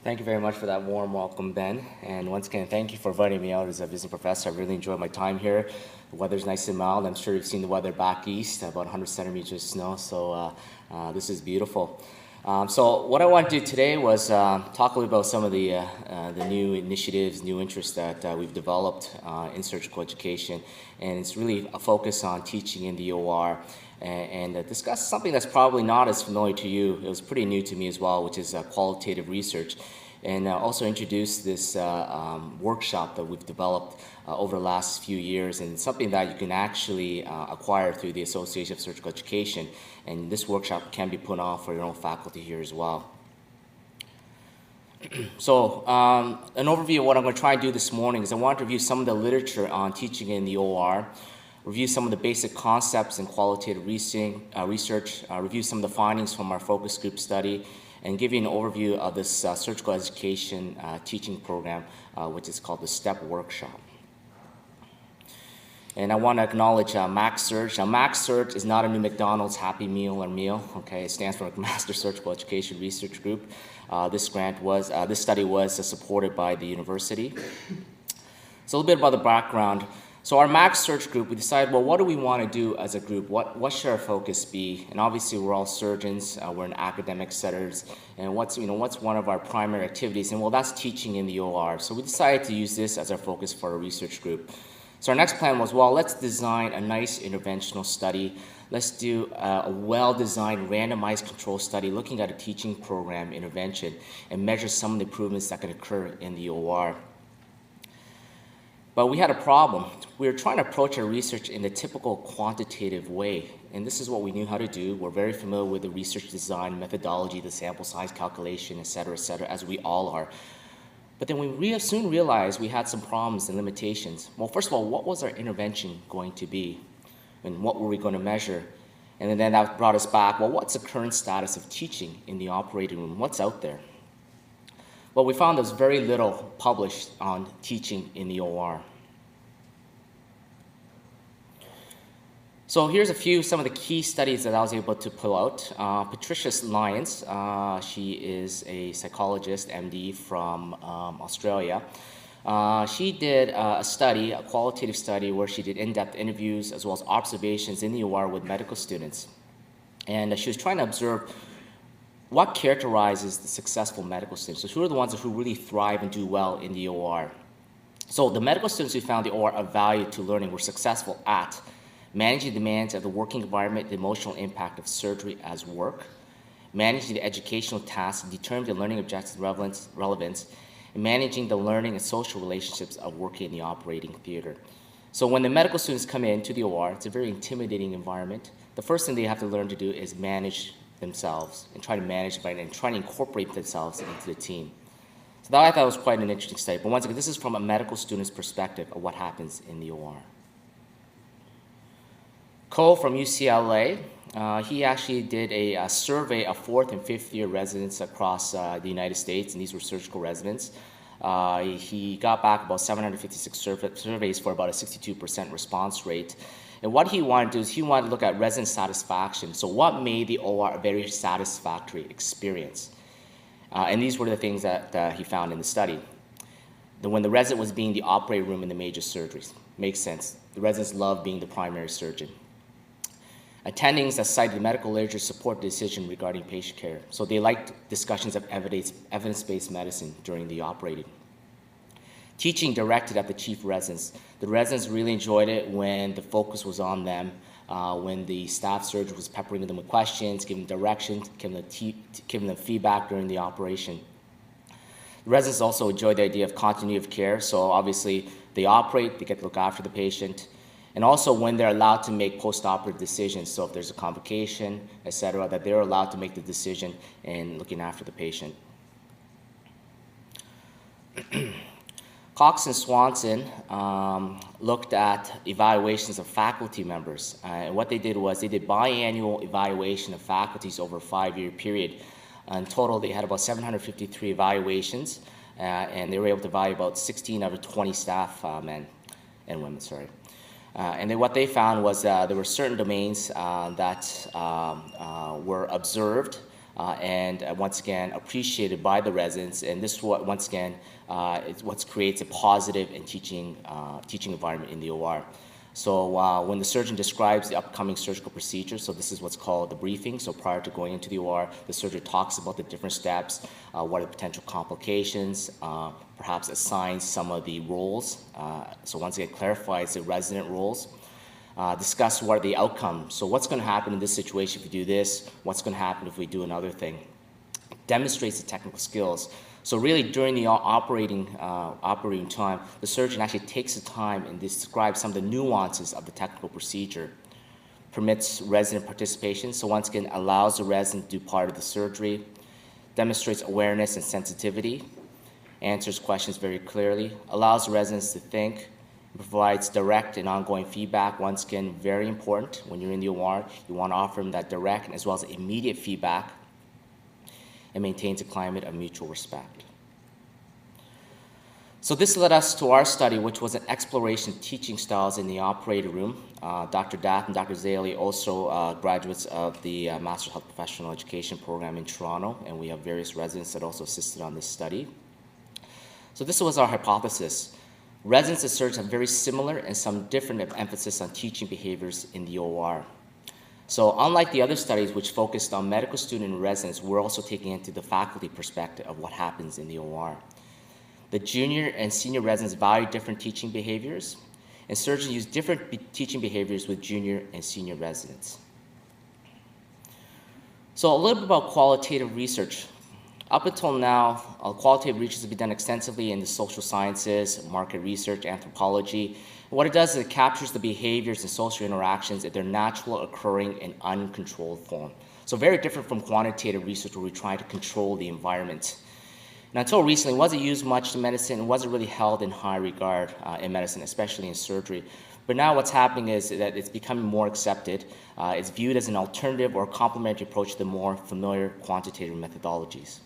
Thank you very much for that warm welcome, Ben. And once again, thank you for inviting me out as a visiting professor. I really enjoyed my time here. The weather's nice and mild. I'm sure you've seen the weather back east, about 100 centimeters of snow, so this is beautiful. So what I want to do today was talk a little about some of the new initiatives, new interests that we've developed in surgical education. And it's really a focus on teaching in the OR and discuss something that's probably not as familiar to you. It was pretty new to me as well, which is qualitative research. And also introduce this workshop that we've developed over the last few years, and something that you can actually acquire through the Association of Surgical Education. And this workshop can be put on for your own faculty here as well. So an overview of what I'm going to try and do this morning is I want to review some of the literature on teaching in the OR, review some of the basic concepts in qualitative research, review some of the findings from our focus group study, and give you an overview of this surgical education teaching program, which is called the STEP Workshop. And I want to acknowledge McMaster. Now, McMaster is not a new McDonald's Happy Meal or meal. Okay, it stands for McMaster Surgical Education Research Group. This study was supported by the university. So a little bit about the background. So our McMaster group, we decided, well, what do we want to do as a group? What should our focus be? And obviously, we're all surgeons. We're in academic settings. And what's one of our primary activities? And well, that's teaching in the OR. So we decided to use this as our focus for our research group. So our next plan was, well, let's design a nice interventional study. Let's do a well-designed randomized control study looking at a teaching program intervention and measure some of the improvements that can occur in the OR. But we had a problem. We were trying to approach our research in the typical quantitative way, and this is what we knew how to do. We're very familiar with the research design methodology, the sample size calculation, et cetera, as we all are. But then we soon realized we had some problems and limitations. Well, first of all, what was our intervention going to be? And what were we going to measure? And then that brought us back, well, what's the current status of teaching in the operating room? What's out there? Well, we found there's very little published on teaching in the OR. So here's some of the key studies that I was able to pull out. Patricia Lyons, she is a psychologist, MD from Australia. She did a study, a qualitative study, where she did in-depth interviews as well as observations in the OR with medical students. And she was trying to observe what characterizes the successful medical students. So who are the ones who really thrive and do well in the OR? So the medical students who found the OR of value to learning were successful at managing demands of the working environment, the emotional impact of surgery as work, managing the educational tasks, determining the learning objectives relevance, and managing the learning and social relationships of working in the operating theater. So when the medical students come into the OR, it's a very intimidating environment. The first thing they have to learn to do is manage themselves and try to manage and try to incorporate themselves into the team. So that I thought was quite an interesting study. But once again, this is from a medical student's perspective of what happens in the OR. Cole from UCLA, he actually did a survey of 4th and 5th year residents across the United States, and these were surgical residents. He got back about 756 surveys for about a 62% response rate. And what he wanted to do is he wanted to look at resident satisfaction. So what made the OR a very satisfactory experience? And these were the things that he found in the study. When the resident was being the operating room in the major surgeries. Makes sense. The residents love being the primary surgeon. Attendings that cited the medical literature support the decision regarding patient care. So they liked discussions of evidence-based medicine during the operating. Teaching directed at the chief residents. The residents really enjoyed it when the focus was on them, when the staff surgeon was peppering them with questions, giving direction, giving them feedback during the operation. The residents also enjoyed the idea of continuity of care. So obviously they operate, they get to look after the patient. And also when they're allowed to make post-operative decisions, so if there's a complication, et cetera, that they're allowed to make the decision in looking after the patient. Cox and Swanson looked at evaluations of faculty members. And what they did was they did biannual evaluation of faculties over a 5-year period. In total, they had about 753 evaluations, and they were able to evaluate about 16 out of 20 staff men and women, and then what they found was there were certain domains that were observed once again appreciated by the residents, and this once again is what creates a positive and teaching environment in the OR. So when the surgeon describes the upcoming surgical procedure, so this is what's called the briefing. So prior to going into the OR, the surgeon talks about the different steps, what are the potential complications, perhaps assigns some of the roles. So once again, clarifies the resident roles. Discuss what are the outcomes. So what's going to happen in this situation if we do this? What's going to happen if we do another thing? Demonstrates the technical skills. So really, during the operating time, the surgeon actually takes the time and describes some of the nuances of the technical procedure. Permits resident participation, so once again allows the resident to do part of the surgery. Demonstrates awareness and sensitivity. Answers questions very clearly. Allows the residents to think. Provides direct and ongoing feedback. Once again, very important when you're in the OR. You want to offer them that direct as well as immediate feedback, and maintains a climate of mutual respect. So this led us to our study, which was an exploration of teaching styles in the operating room. Dr. Dath and Dr. Zaley also graduates of the Master of Health Professional Education program in Toronto, and we have various residents that also assisted on this study. So this was our hypothesis. Residents and surgeons have very similar and some different emphasis on teaching behaviors in the OR. So unlike the other studies which focused on medical student and residents, we're also taking into the faculty perspective of what happens in the OR. The junior and senior residents value different teaching behaviors, and surgeons use different teaching behaviors with junior and senior residents. So a little bit about qualitative research. Up until now, qualitative research has been done extensively in the social sciences, market research, anthropology. What it does is it captures the behaviors and social interactions at their natural, occurring, and uncontrolled form. So very different from quantitative research where we try to control the environment. And until recently, it wasn't used much in medicine and wasn't really held in high regard in medicine, especially in surgery. But now what's happening is that it's becoming more accepted. It's viewed as an alternative or complementary approach to the more familiar quantitative methodologies.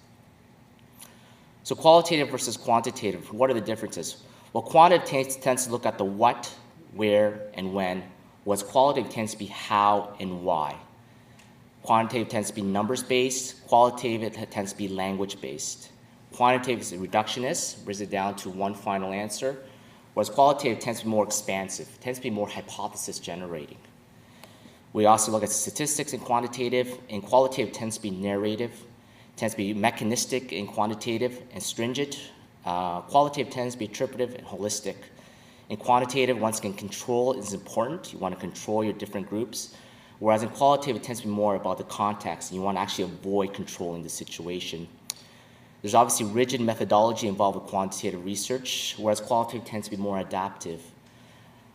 So qualitative versus quantitative, what are the differences? Well, quantitative tends to look at the what, where, and when, whereas qualitative tends to be how and why. Quantitative tends to be numbers-based, qualitative tends to be language-based. Quantitative is reductionist, brings it down to one final answer, whereas qualitative tends to be more expansive, tends to be more hypothesis-generating. We also look at statistics in quantitative, and qualitative tends to be narrative, tends to be mechanistic and quantitative and stringent. Qualitative tends to be interpretive and holistic. In quantitative, once again, control is important. You want to control your different groups. Whereas in qualitative, it tends to be more about the context, and you want to actually avoid controlling the situation. There's obviously rigid methodology involved with quantitative research, whereas qualitative tends to be more adaptive.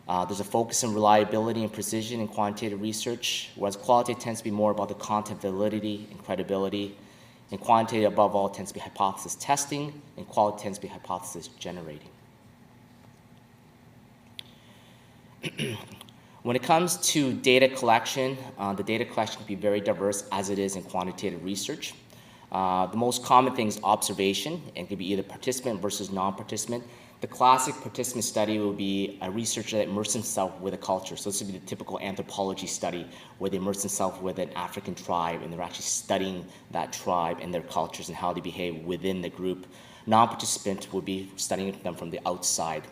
There's a focus on reliability and precision in quantitative research, whereas qualitative tends to be more about the content validity and credibility. And quantitative, above all, tends to be hypothesis testing, and qualitative tends to be hypothesis generating. When it comes to data collection, the data collection can be very diverse as it is in quantitative research. The most common thing is observation, and it can be either participant versus non-participant. The classic participant study will be a researcher that immerses himself with a culture. So this would be the typical anthropology study where they immerse themselves with an African tribe and they're actually studying that tribe and their cultures and how they behave within the group. Non-participant would be studying them from the outside.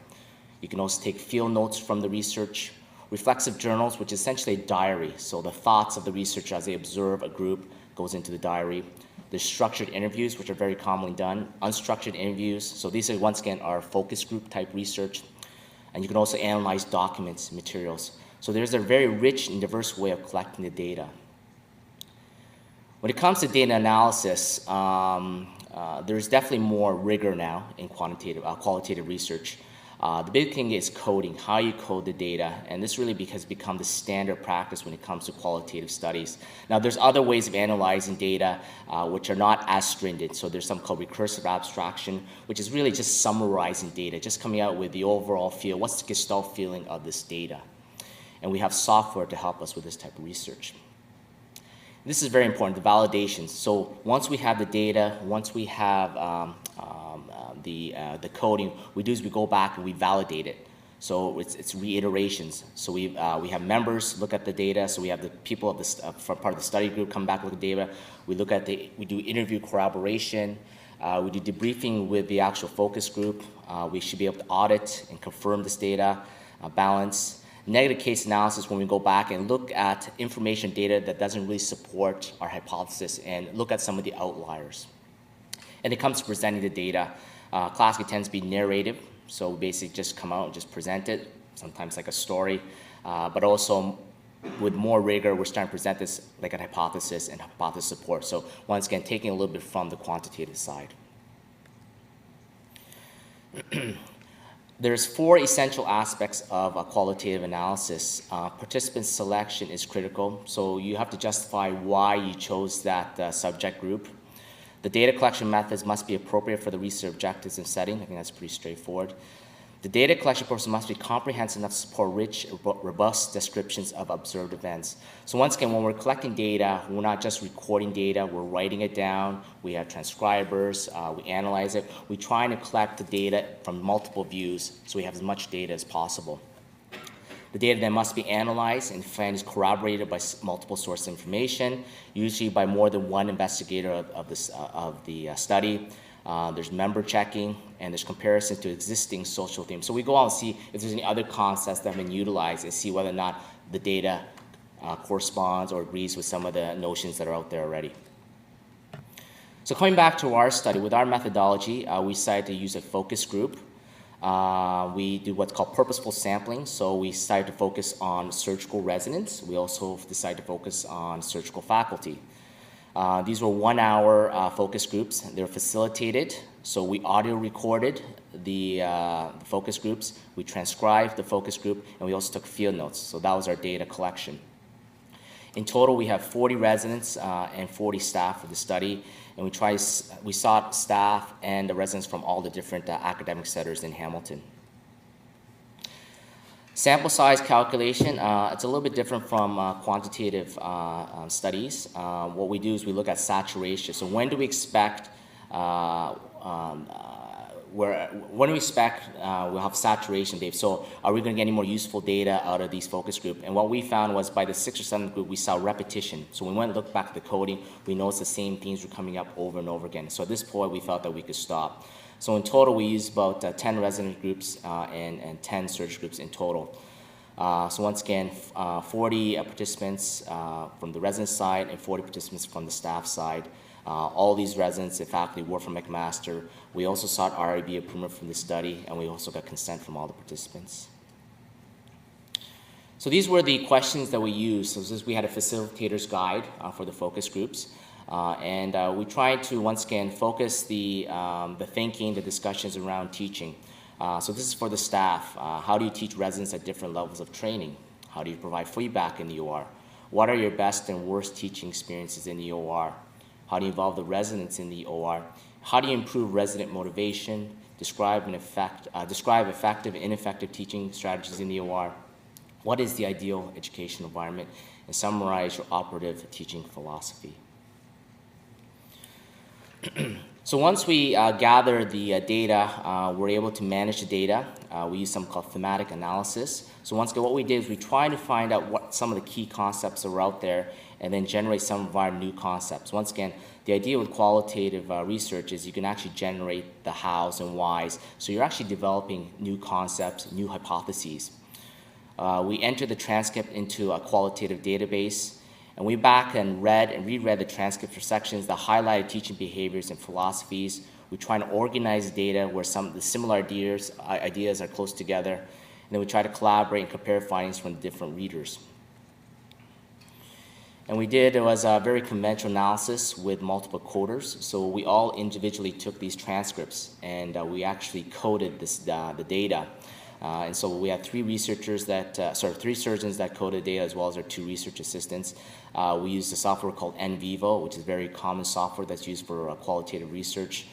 You can also take field notes from the research. Reflexive journals, which is essentially a diary. So the thoughts of the researcher as they observe a group goes into the diary. There's structured interviews, which are very commonly done. Unstructured interviews, so these are, once again, our focus group type research. And you can also analyze documents, materials. So there's a very rich and diverse way of collecting the data. When it comes to data analysis, there's definitely more rigor now in qualitative research. The big thing is coding, how you code the data, and this really has become the standard practice when it comes to qualitative studies. Now, there's other ways of analyzing data which are not as stringent. So there's something called recursive abstraction, which is really just summarizing data, just coming out with the overall feel, what's the gestalt feeling of this data. And we have software to help us with this type of research. This is very important, the validation. So once we have the data, once we have the coding, we do is we go back and we validate it. So it's reiterations. So we have members look at the data. So we have the people of the from part of the study group come back with the data. We look at we do interview corroboration. We do debriefing with the actual focus group. We should be able to audit and confirm this data, balance. Negative case analysis, when we go back and look at information data that doesn't really support our hypothesis and look at some of the outliers. And it comes to presenting the data. Classically tends to be narrative, so we basically just come out and just present it, sometimes like a story, but also with more rigor, we're starting to present this like a hypothesis and hypothesis support. So once again, taking a little bit from the quantitative side. There's 4 essential aspects of a qualitative analysis. Participant selection is critical, so you have to justify why you chose that subject group. The data collection methods must be appropriate for the research objectives and setting. I think that's pretty straightforward. The data collection process must be comprehensive enough to support rich, robust descriptions of observed events. So once again, when we're collecting data, we're not just recording data, we're writing it down. We have transcribers, we analyze it. We try to collect the data from multiple views so we have as much data as possible. The data then must be analyzed and is corroborated by multiple source information, usually by more than one investigator of the study. There's member checking, and there's comparisons to existing social themes. So we go out and see if there's any other concepts that have been utilized and see whether or not the data corresponds or agrees with some of the notions that are out there already. So coming back to our study, with our methodology, we decided to use a focus group. We do what's called purposeful sampling. So we decided to focus on surgical residents. We also decided to focus on surgical faculty. These were 1-hour focus groups. They're facilitated, so we audio recorded the focus groups, we transcribed the focus group, and we also took field notes. So that was our data collection. In total, we have 40 residents and 40 staff for the study, and we sought staff and the residents from all the different academic centers in Hamilton. Sample size calculation, it's a little bit different from quantitative studies. What we do is we look at saturation. So when do we expect we'll have saturation, Dave? So are we going to get any more useful data out of these focus group? And what we found was by the 6th or 7th group, we saw repetition. So when we went and looked back at the coding, we noticed the same themes were coming up over and over again. So at this point, we felt that we could stop. So in total, we used about 10 resident groups and 10 search groups in total. So once again, 40 participants from the resident side and 40 participants from the staff side. All these residents and faculty were from McMaster. We also sought RIB approval from the study, and we also got consent from all the participants. So these were the questions that we used. So we had a facilitator's guide for the focus groups. And we tried to, once again, focus the thinking, the discussions around teaching. So this is for the staff. How do you teach residents at different levels of training? How do you provide feedback in the OR? What are your best and worst teaching experiences in the OR? How do you involve the residents in the OR? How do you improve resident motivation? Describe effective and ineffective teaching strategies in the OR. What is the ideal education environment? And summarize your operative teaching philosophy. So once we gather the data, we're able to manage the data. We use something called thematic analysis. So once again, what we did is we tried to find out what some of the key concepts are out there and then generate some of our new concepts. Once again, the idea with qualitative research is you can actually generate the hows and whys. So you're actually developing new concepts, new hypotheses. We entered the transcript into a qualitative database. And we back and read and reread the transcript for sections that highlighted teaching behaviors and philosophies. We try to organize data where some of the similar ideas are close together. And then we try to collaborate and compare findings from different readers. And it was a very conventional analysis with multiple coders. So we all individually took these transcripts and we actually coded the data. And so we had 3 surgeons that coded data as well as our 2 research assistants. We used a software called NVivo, which is very common software that's used for qualitative research.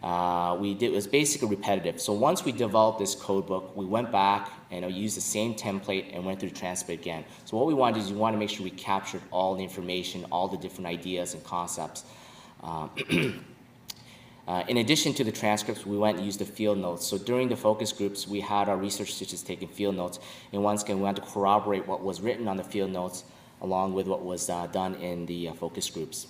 It was basically repetitive. So once we developed this codebook, we went back and used the same template and went through the transcript again. So what we wanted is we wanted to make sure we captured all the information, all the different ideas and concepts. In addition to the transcripts, we went and used the field notes. So during the focus groups, we had our research assistants taking field notes, and once again, we had to corroborate what was written on the field notes along with what was done in the focus groups.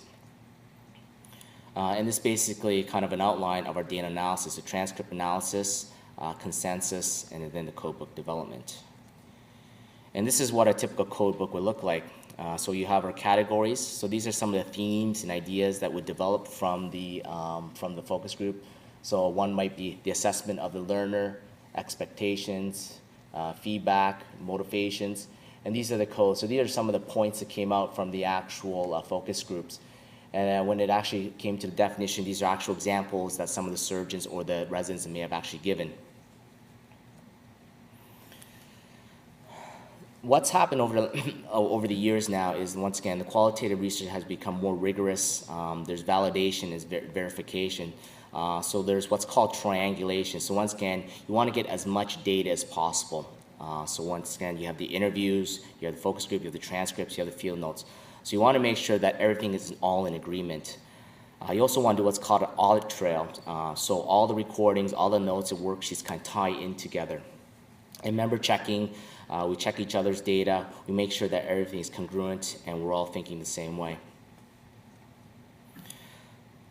And this is basically kind of an outline of our data analysis, the transcript analysis, consensus, and then the codebook development. And this is what a typical codebook would look like. So you have our categories. So these are some of the themes and ideas that would develop from the focus group. So one might be the assessment of the learner, expectations, feedback, motivations, and these are the codes. So these are some of the points that came out from the actual focus groups. And when it actually came to the definition, these are actual examples that some of the surgeons or the residents may have actually given. What's happened over the years now is, once again, the qualitative research has become more rigorous. There's validation, there's verification. So there's what's called triangulation. So once again, you want to get as much data as possible. So once again, you have the interviews, you have the focus group, you have the transcripts, you have the field notes. So you want to make sure that everything is all in agreement. You also want to do what's called an audit trail. So all the recordings, all the notes and worksheets kind of tie in together. And member checking, we check each other's data, we make sure that everything is congruent and we're all thinking the same way.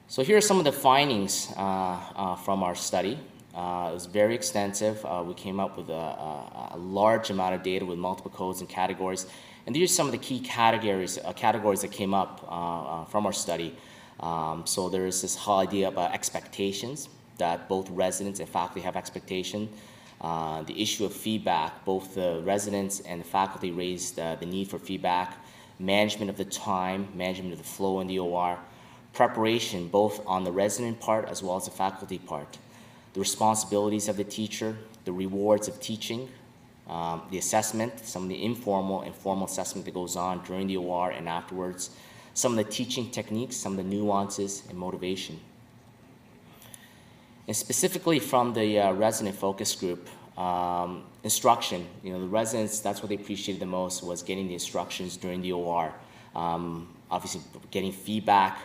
So here are some of the findings from our study. It was very extensive. We came up with a large amount of data with multiple codes and categories. And these are some of the key categories that came up from our study. So there is this whole idea about expectations, that both residents and faculty have expectation. The issue of feedback, both the residents and the faculty raised the need for feedback, management of the time, management of the flow in the OR, preparation both on the resident part as well as the faculty part, the responsibilities of the teacher, the rewards of teaching, the assessment, some of the informal and formal assessment that goes on during the OR and afterwards, some of the teaching techniques, some of the nuances and motivation. And specifically from the resident focus group, instruction, the residents, that's what they appreciated the most, was getting the instructions during the OR. Obviously getting feedback,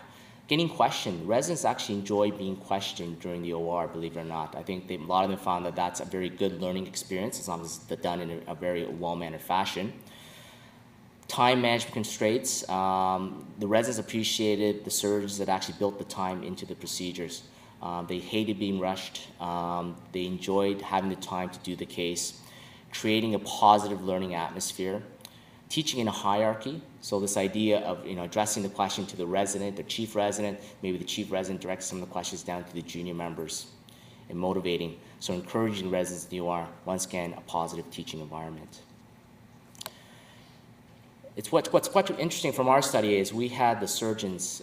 getting questioned. Residents actually enjoy being questioned during the OR, believe it or not. I think a lot of them found that that's a very good learning experience as long as it's done in a very well-mannered fashion. Time management constraints. The residents appreciated the surgeons that actually built the time into the procedures. They hated being rushed. They enjoyed having the time to do the case, creating a positive learning atmosphere, teaching in a hierarchy. So this idea of addressing the question to the resident, the chief resident, maybe the chief resident directs some of the questions down to the junior members, and motivating. So encouraging residents in the OR, once again, a positive teaching environment. It's what's quite interesting from our study is we had the surgeon's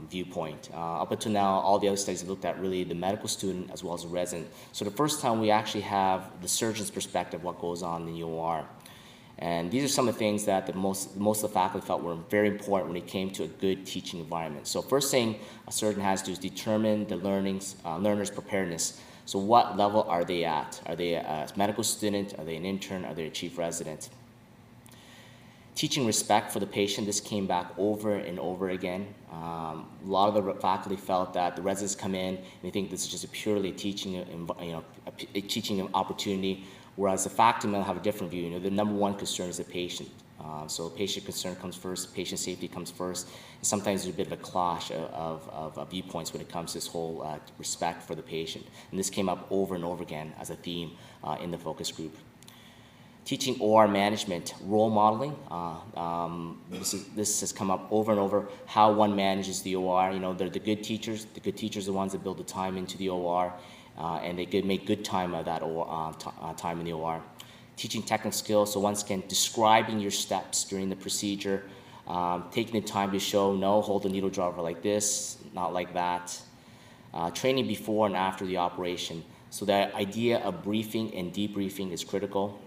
viewpoint. Up until now, all the other studies have looked at really the medical student as well as the resident. So the first time we actually have the surgeon's perspective, what goes on in the OR. And these are some of the things that most of the faculty felt were very important when it came to a good teaching environment. So first thing a surgeon has to do is determine the learner's preparedness. So what level are they at? Are they a medical student? Are they an intern? Are they a chief resident? Teaching respect for the patient, this came back over and over again. A lot of the faculty felt that the residents come in and they think this is just a purely teaching opportunity, whereas the faculty may have a different view. The number one concern is the patient. So patient concern comes first, patient safety comes first. And sometimes there's a bit of a clash of viewpoints when it comes to this whole respect for the patient. And this came up over and over again as a theme in the focus group. Teaching OR management, role modeling. This has come up over and over, how one manages the OR. They're the good teachers. The good teachers are the ones that build the time into the OR, and they make good time of that time in the OR. Teaching technical skills, so once again, describing your steps during the procedure, taking the time to show, no, hold the needle driver like this, not like that. Training before and after the operation. So the idea of briefing and debriefing is critical.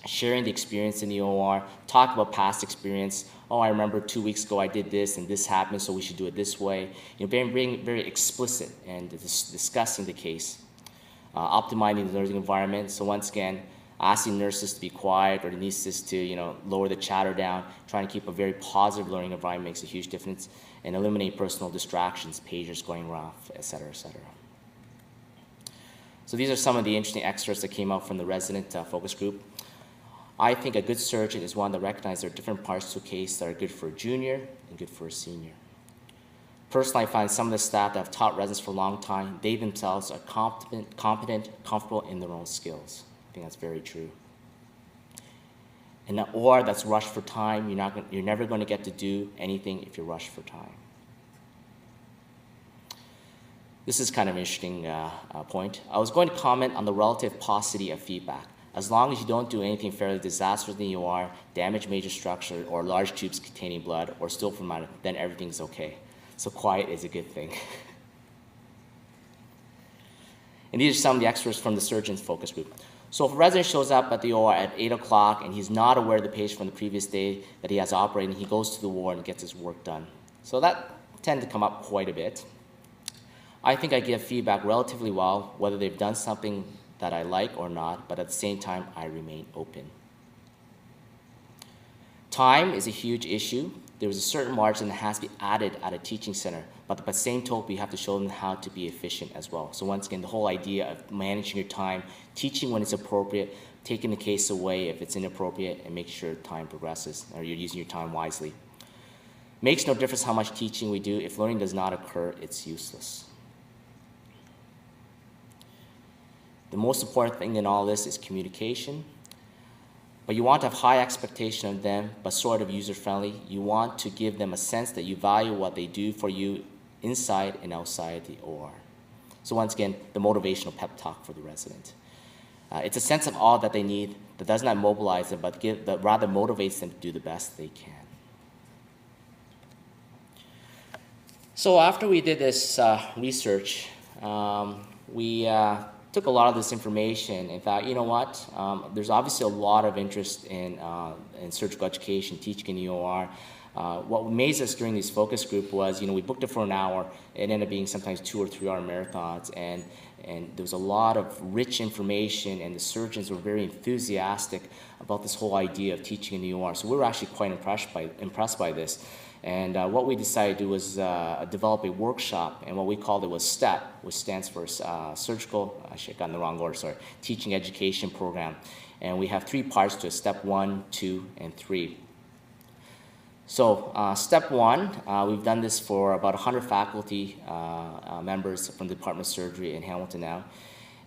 Sharing the experience in the OR, talk about past experience. Oh, I remember 2 weeks ago I did this and this happened, so we should do it this way. Being very explicit and discussing the case. Optimizing the learning environment. So once again, Asking nurses to be quiet or the anesthetist to lower the chatter down, trying to keep a very positive learning environment makes a huge difference, and eliminate personal distractions, pagers going off, et cetera, et cetera. So these are some of the interesting excerpts that came out from the resident focus group. I think a good surgeon is one that recognizes there are different parts to a case that are good for a junior and good for a senior. Personally, I find some of the staff that have taught residents for a long time, they themselves are competent, comfortable in their own skills. I think that's very true. In an OR that's rushed for time, you're never going to get to do anything if you're rushed for time. This is kind of an interesting point. I was going to comment on the relative paucity of feedback. As long as you don't do anything fairly disastrous in the OR, damage major structure, or large tubes containing blood, or still from matter, then everything's okay. So quiet is a good thing. And these are some of the excerpts from the surgeon's focus group. So if a resident shows up at the OR at 8 o'clock and he's not aware of the patient from the previous day that he has operating, he goes to the ward and gets his work done. So that tends to come up quite a bit. I think I give feedback relatively well, whether they've done something that I like or not, but at the same time, I remain open. Time is a huge issue. There is a certain margin that has to be added at a teaching center, but by the same token, we have to show them how to be efficient as well. So once again, the whole idea of managing your time, teaching when it's appropriate, taking the case away if it's inappropriate, and make sure time progresses, or you're using your time wisely. Makes no difference how much teaching we do. If learning does not occur, it's useless. The most important thing in all this is communication. But you want to have high expectation of them, but sort of user-friendly. You want to give them a sense that you value what they do for you inside and outside the OR. So once again, the motivational pep talk for the resident. It's a sense of awe that they need that does not mobilize them, but rather motivates them to do the best they can. So after we did this research, we took a lot of this information and thought, you know what, there's obviously a lot of interest in surgical education, teaching in the OR. What amazed us during this focus group was, we booked it for an hour. It ended up being sometimes 2 or 3 hour marathons, and there was a lot of rich information, and the surgeons were very enthusiastic about this whole idea of teaching in the OR. So we were actually quite impressed by this. And what we decided to do was develop a workshop, and what we called it was STEP, which stands for Surgical, actually I got in the wrong order, sorry, Teaching Education Program. And we have 3 parts to it, Step 1, 2, and 3. So Step 1, we've done this for about 100 faculty members from the Department of Surgery in Hamilton now.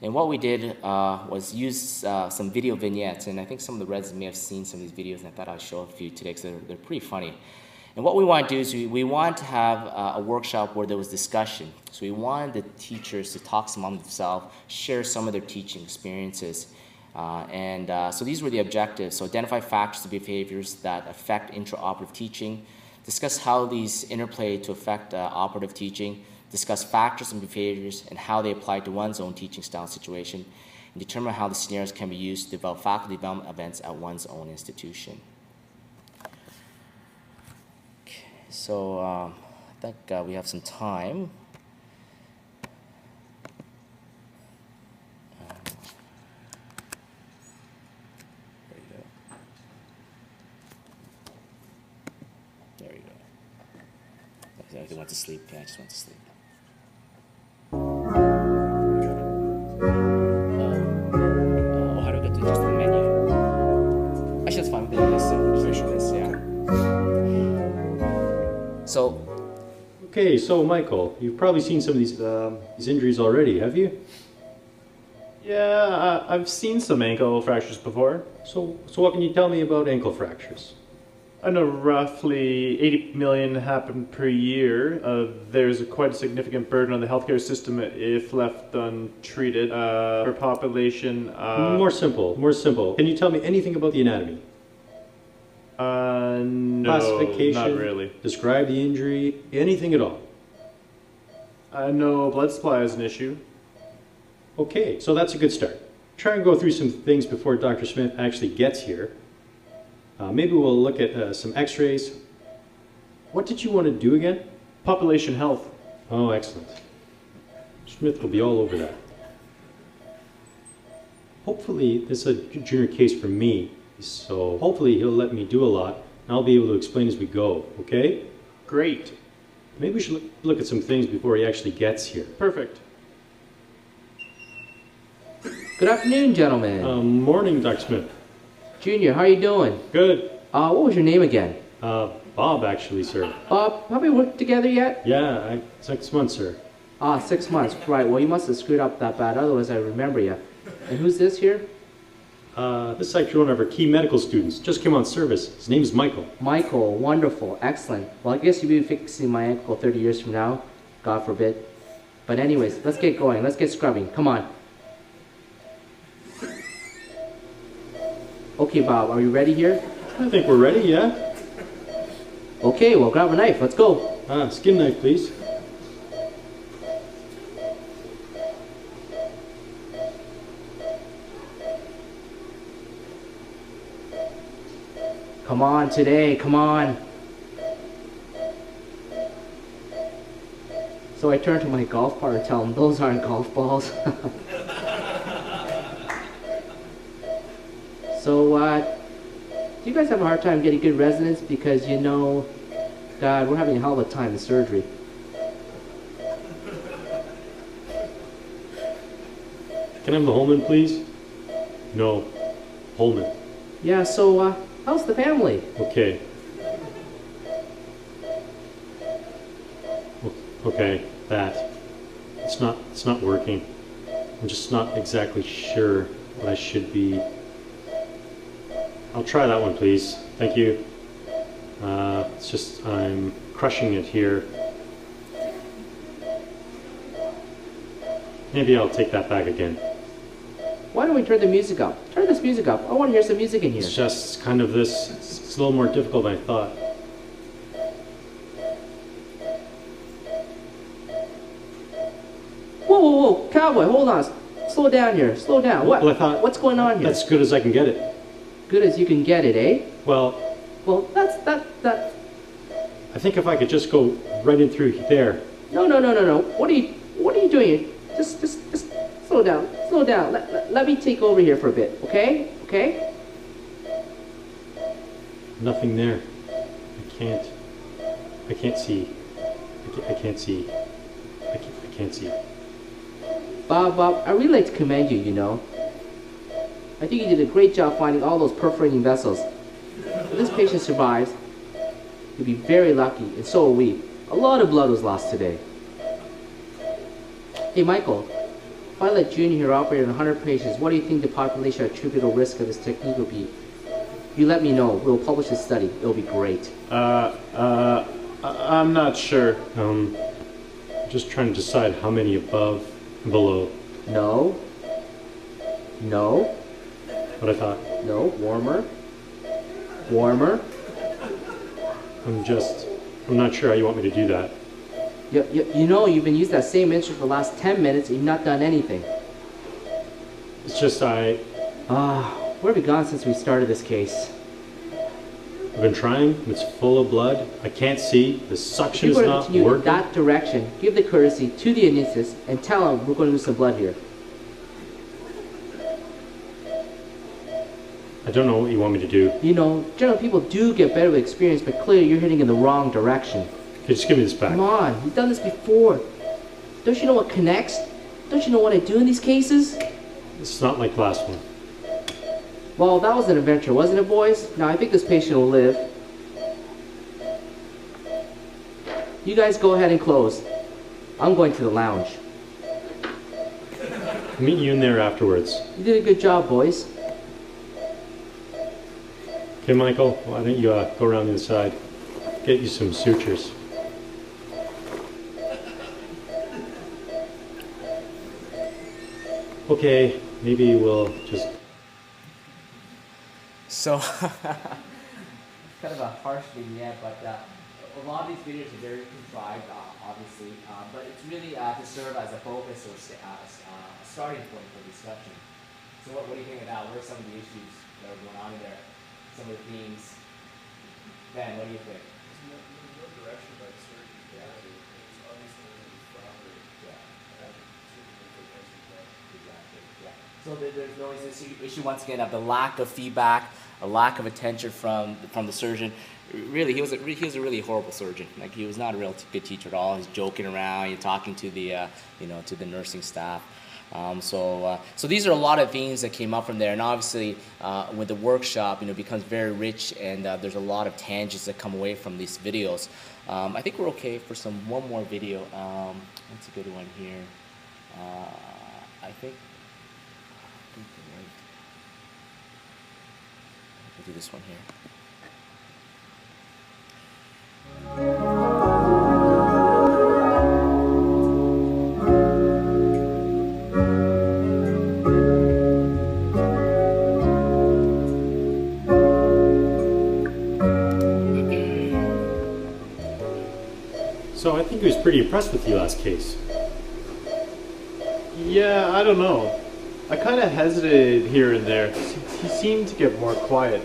And what we did was use some video vignettes, and I think some of the residents may have seen some of these videos, and I thought I'd show a few today because they're pretty funny. And what we want to do is we want to have a workshop where there was discussion. So we wanted the teachers to talk among themselves, share some of their teaching experiences. So these were the objectives. So identify factors and behaviors that affect intraoperative teaching, discuss how these interplay to affect operative teaching, discuss factors and behaviors and how they apply to one's own teaching style situation, and determine how the scenarios can be used to develop faculty development events at one's own institution. So I think we have some time. There you go. There you go. I went to sleep. Yeah, I just went to sleep. Oh, how do I get to just the menu? Actually, that's fine. We can do this. Yeah. So, okay, so Michael, you've probably seen some of these injuries already, have you? Yeah, I've seen some ankle fractures before. So what can you tell me about ankle fractures? I know roughly 80 million happen per year. There's quite a significant burden on the healthcare system if left untreated. Per population... More simple. Can you tell me anything about the anatomy? No, classification, not really. Describe the injury, anything at all? I know blood supply is an issue. Okay, so that's a good start. Try and go through some things before Dr. Smith actually gets here. Maybe we'll look at some x-rays. What did you want to do again? Population health. Oh, excellent. Smith will be all over that. hopefully this is a junior case for me, so hopefully he'll let me do a lot, and I'll be able to explain as we go, okay? Great. Maybe we should look at some things before he actually gets here. Perfect. Good afternoon, gentlemen. Morning, Dr. Smith. Junior, how you doing? Good. What was your name again? Bob, actually, sir. Bob, have we worked together yet? Yeah, 6 months, sir. 6 months. Right, well, you must have screwed up that bad, otherwise I remember you. And who's this here? This is actually one of our key medical students. Just came on service. His name is Michael. Michael, wonderful, excellent. Well, I guess you'll be fixing my ankle 30 years from now, God forbid. But anyways, let's get going. Let's get scrubbing. Come on. Okay, Bob, are you ready here? I think we're ready, yeah? Okay, well, grab a knife. Let's go. Skin knife, please. Come on today, come on. So I turn to my golf partner and tell him, those aren't golf balls. So, do you guys have a hard time getting good residents? Because, you know, God, we're having a hell of a time in surgery. Can I have the Holman, please? No. Holman. Yeah, so, how's the family? Okay. Okay, that. It's not working. I'm just not exactly sure what I should be. I'll try that one, please. Thank you. It's just I'm crushing it here. Maybe I'll take that back again. Why don't we turn the music up? Turn this music up. I want to hear some music in here. It's just kind of this. It's a little more difficult than I thought. Whoa, whoa, whoa, cowboy, hold on. Slow down here. Slow down. What? Well, I thought What's going on here? that's good as I can get it. Good as you can get it, eh? Well, That. I think if I could just go right in through there. No. What are you doing here? Just slow down. Slow down. Let me take over here for a bit, okay? Okay? Nothing there. I can't see. I can't see. I can't see. Bob, I really like to commend you, you know. I think you did a great job finding all those perforating vessels. If this patient survives, you'll be very lucky, and so are we. A lot of blood was lost today. Hey, Michael, if I let Junior here operate on 100 patients, what do you think the population attributable risk of this technique will be? You let me know. We'll publish a study. It'll be great. I'm not sure. Just trying to decide how many above and below. No. What I thought. No. Warmer. I'm not sure how you want me to do that. You know, you've been using that same instrument for the last 10 minutes and you've not done anything. It's just where have you gone since we started this case? I've been trying, and it's full of blood. I can't see. The suction If is you're going to not continue in working. that direction, give the courtesy to the anesthetist and tell him we're going to lose some blood here. I don't know what you want me to do. You know, generally people do get better with experience, but clearly you're hitting in the wrong direction. Okay, just give me this back. Come on, you've done this before. Don't you know what connects? Don't you know what I do in these cases? It's not like last one. Well, that was an adventure, wasn't it, boys? Now, I think this patient will live. You guys go ahead and close. I'm going to the lounge. I'll meet you in there afterwards. You did a good job, boys. Okay, Michael, why don't you go around the other side. Get you some sutures. Okay, maybe we'll just... So, kind of a harsh vignette, but a lot of these videos are very contrived, obviously, but it's really to serve as a focus or a starting point for discussion. So what do you think of that? What are some of the issues that are going on in there? Some of the themes? Ben, what do you think? There's no direction by the surgeon. Yeah. It's obviously proper. Yeah. Exactly. Yeah. So So there's always this issue once again of the lack of feedback, a lack of attention from the surgeon. Really, he was a really horrible surgeon. Like, he was not a real good teacher at all. He's joking around, he's talking to the to the nursing staff. So these are a lot of themes that came up from there, and obviously with the workshop, becomes very rich, and there's a lot of tangents that come away from these videos. I think we're okay for one more video. What's a good one here? I think you're right. We'll do this one here. So I think he was pretty impressed with the last case. Yeah, I don't know. I kind of hesitated here and there. He seemed to get more quiet.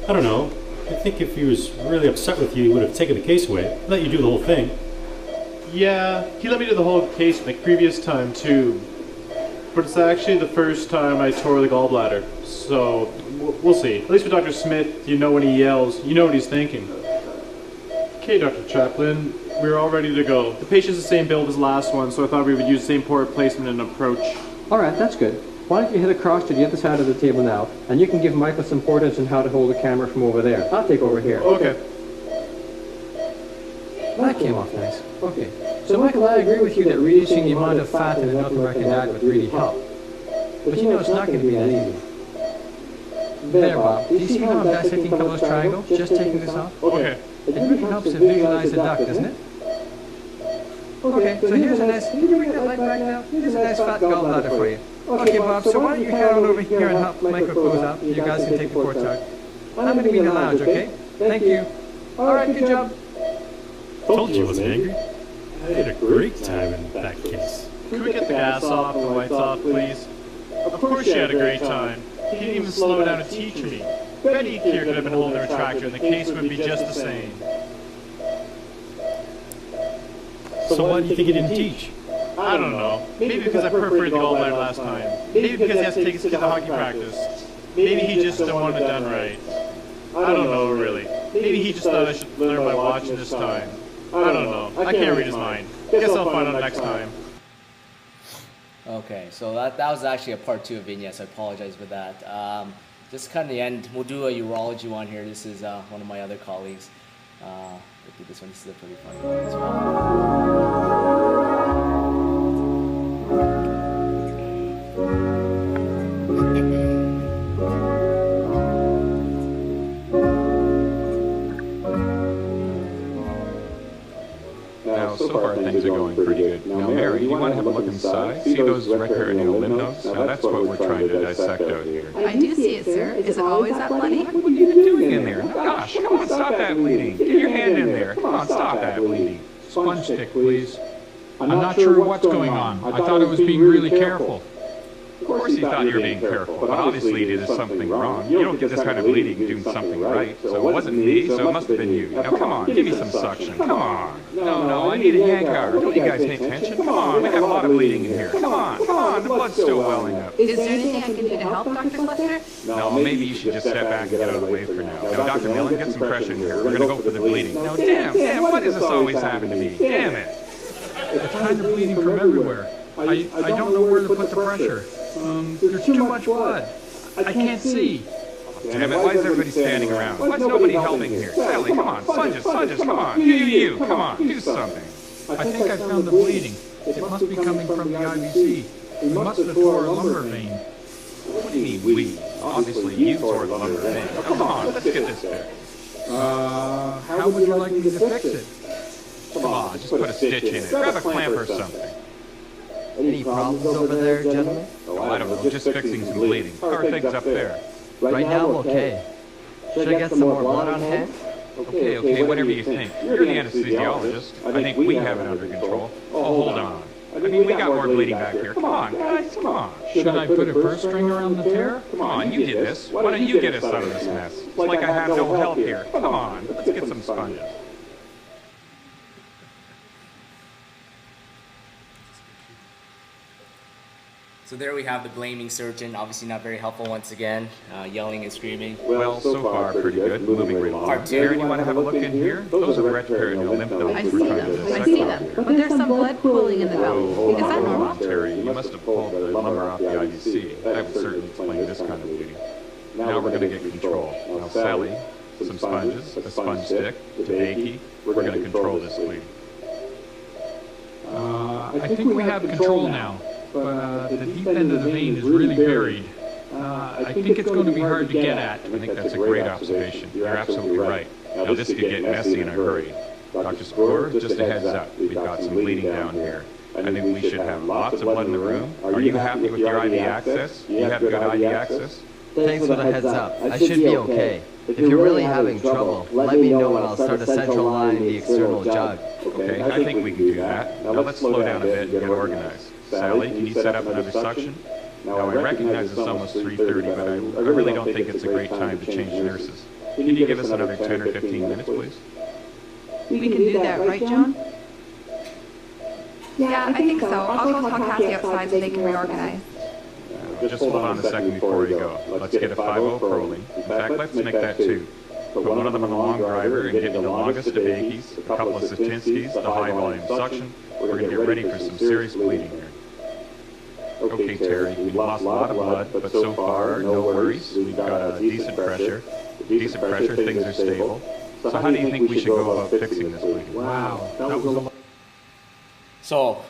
I don't know. I think if he was really upset with you, he would have taken the case away, let you do the whole thing. Yeah, he let me do the whole case the previous time too. But it's actually the first time I tore the gallbladder. So, we'll see. At least with Dr. Smith, you know when he yells, you know what he's thinking. Okay, Dr. Chaplin, we're all ready to go. The patient's the same build as the last one, so I thought we would use the same port placement and approach. Alright, that's good. Why don't you head across to the other side of the table now, and you can give Michael some pointers on how to hold the camera from over there. I'll take over here. Okay. That came off nice. Okay. So Michael, I agree with you that reducing the amount of fat in a North American diet would really help. But you know it's not going to be that easy. There, Bob. Do you see how I'm dissecting Keller's triangle? Just taking this off? Okay. It really helps to visualize the duct, doesn't it? Okay, so here's a nice, can you bring that light back now? Here's a nice fat gallbladder for you. Okay, Bob, so why don't you head on over here and help Michael close up? You guys can take the ports out. I'm going to be in the lounge, okay? Thank you. Alright, good job. Told you I wasn't angry. I had a great time in that case. Could we get the gas off and the lights off, please? Of course she had a great time. He didn't even slow down to teach me. Betty here could have been holding her retractor and the case would be just the same. So why do you think he didn't teach? I don't know. Maybe because I perforated the gallbladder last time. Maybe because he has to take his kid to hockey practice. Maybe he just didn't want it done right. I don't know, really. Maybe he just thought I should learn by watching this time. I don't know. I can't read his mind. Guess I'll find out next time. Okay, so that was actually a part 2 of vignettes. I apologize for that. Just kind of the end. We'll do a urology one here. This is one of my other colleagues. We'll do this one. This is a pretty funny one as well. Now, so far things are going pretty good. Now, Mary, you want to have a look inside? See those rectoroneal lymph nodes? Now, that's what we're trying to dissect out here. I do see it, sir. Is it always that bloody? What are you doing in there? Gosh, come on, stop that bleeding. Get your hand in there. Come on, stop that bleeding. Sponge stick, please. I'm not sure what's going on. I thought I was being really careful. Of course you thought you were being careful, but obviously you did something wrong. You don't get this kind of bleeding doing something right. So it wasn't me, so it must have been you. Now come on, give me some suction. Come on. No, I need a yank guard. Don't you guys pay attention? Come on, we have a lot of bleeding in here. Come on, the blood's still welling up. Is there anything I can do to help, Dr. Fletcher? No, maybe you should just step back and get out of the way for now. Now, Dr. Millen, get some pressure in here. We're going to go for the bleeding. No, damn, why does this always happen to me? Damn it. It's kind of bleeding from everywhere. I don't know where to put the pressure. There's too much blood. I can't see. Damn it, why is everybody standing around? Why's nobody helping here? Sally, come on, sponges, come on. You, come on, do something. I think I found the bleeding. It must be coming from the IVC. We must have tore a lumbar vein. What do you mean, we? Obviously, you tore the lumbar vein. Now, come on, let's get this fixed. How would you like me to fix it? Come on, just put a stitch in it. Grab a clamp or something. Any problems over there, gentlemen? Oh, I don't know, just fixing some bleeding. How are things up there? Right now, okay. Should I get some more blood on hand? Okay, whatever you think. You're the anesthesiologist. I think we have it under control. Oh, hold on. I mean, we got more bleeding back here. Come on, guys, come on. Should I put a purse string around the tear? Come on, you did this. Why don't you get us out of this mess? It's like I have no help here. Come on, let's get some sponges. So there we have the blaming surgeon, obviously not very helpful once again, yelling and screaming. Well, so far pretty good. Moving right along. Part two. Aaron, you want to have a look in here? Those are the retroperitoneal lymph nodes. I we're see trying to them. I dissect see off them. here. But there's some blood pooling in the belly. Is that normal? Terry, you must have pulled the lumbar off the IVC. That would certainly explain this kind of bleeding. Now we're going to get control. Now, Sally, some sponges, a sponge stick, Tabaki, we're going to control this bleeding. I think we have control now, but the deep end of the vein is really buried. I think it's going to be hard to get at. I think that's a great observation. You're absolutely right. Now, this could get messy in a hurry. Dr. Spoor, just a heads up. We've got some bleeding down here. I think we should have lots of blood in the room. Are you happy with your IV access? You have good IV access? Thanks for the heads up. I should be okay. If you're really having trouble, let me know and I'll start a central line in the external jug. Okay, I think we can do that. Now let's slow down a bit and get organized. Sally, can you set up another suction? Now I recognize it's almost 3:30, but I really don't think it's a great time to change nurses. Can you give us another 10 or 15 minutes, please? We can do that, right, John? Yeah, I think so. I'll go talk Kathy outside so they can reorganize. Just hold on a second before we go. Let's get a 5-0 proline. In fact, let's make that 2. Put one of them on the long driver and get the longest Tabakis, a couple of Satinskis, the high volume suction. We're going to get ready for some serious bleeding here. Okay, Terry, we've lost a lot of blood, but so far, no worries. We've got a decent pressure. Things are stable. So how do you think we should go about fixing this bleeding? Wow, that was a lot. So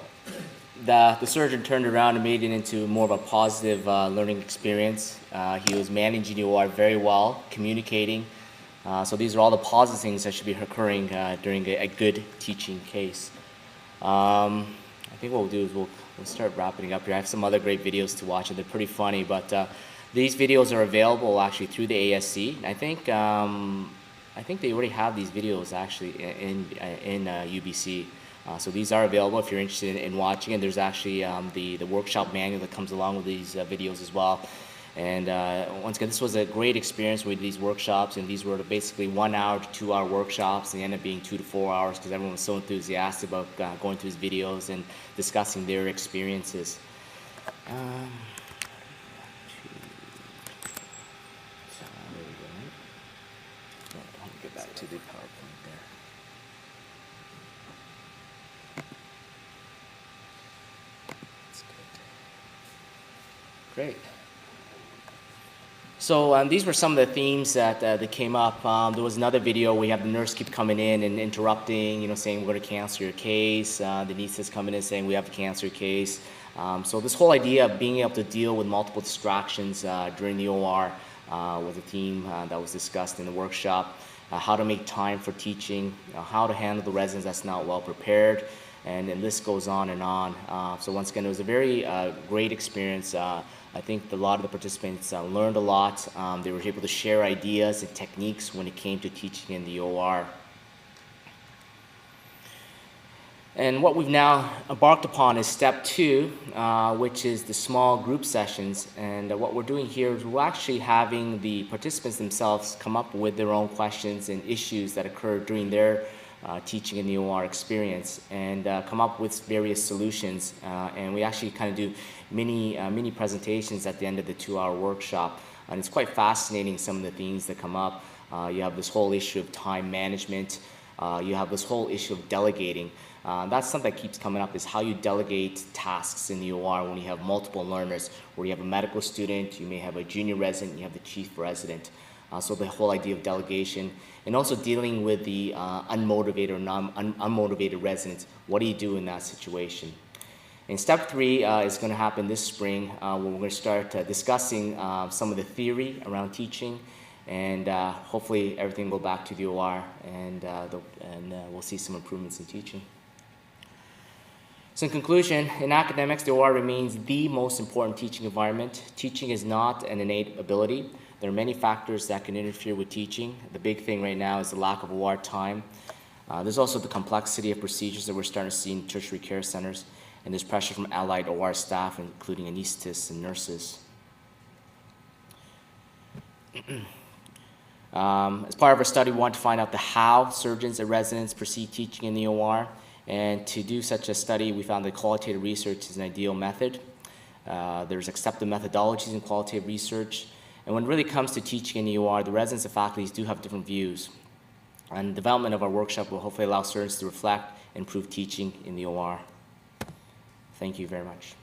the surgeon turned around and made it into more of a positive learning experience. He was managing the OR very well, communicating. So these are all the positive things that should be occurring during a good teaching case. I think what we'll do is we'll start wrapping up here. I have some other great videos to watch and they're pretty funny, but these videos are available actually through the ASC. I think they already have these videos actually in UBC. So these are available if you're interested in watching, and there's actually the workshop manual that comes along with these videos as well. And once again, this was a great experience with these workshops, and these were basically 1 hour to 2 hour workshops, and they ended up being 2 to 4 hours because everyone was so enthusiastic about going through these videos and discussing their experiences. Get back to the PowerPoint there. That's good. Great. So these were some of the themes that came up. There was another video where you have the nurse keep coming in and interrupting, saying we're going to cancel your case. The anesthetist coming in saying we have to cancel your case. So this whole idea of being able to deal with multiple distractions during the OR was a theme that was discussed in the workshop. How to make time for teaching, how to handle the residents that's not well prepared, and the list goes on and on. So once again, it was a very great experience. I think a lot of the participants learned a lot. They were able to share ideas and techniques when it came to teaching in the OR. And what we've now embarked upon is step 2, which is the small group sessions. And what we're doing here is we're actually having the participants themselves come up with their own questions and issues that occurred during their teaching in the OR experience, and come up with various solutions. And we actually kind of do mini presentations at the end of the 2-hour workshop. And it's quite fascinating, some of the things that come up. You have this whole issue of time management. You have this whole issue of delegating. That's something that keeps coming up, is how you delegate tasks in the OR when you have multiple learners, where you have a medical student, you may have a junior resident, you have the chief resident. So the whole idea of delegation, and also dealing with the unmotivated or unmotivated residents. What do you do in that situation? And step 3 is going to happen this spring, when we're going to start discussing some of the theory around teaching, and hopefully everything will go back to the OR, and we'll see some improvements in teaching. So in conclusion, in academics, the OR remains the most important teaching environment. Teaching is not an innate ability. There are many factors that can interfere with teaching. The big thing right now is the lack of OR time. There's also the complexity of procedures that we're starting to see in tertiary care centers, and there's pressure from allied OR staff, including anesthetists and nurses. As part of our study, we want to find out the how surgeons and residents perceive teaching in the OR. And to do such a study, we found that qualitative research is an ideal method. There's accepted methodologies in qualitative research. And when it really comes to teaching in the OR, the residents and faculties do have different views. And development of our workshop will hopefully allow students to reflect and improve teaching in the OR. Thank you very much.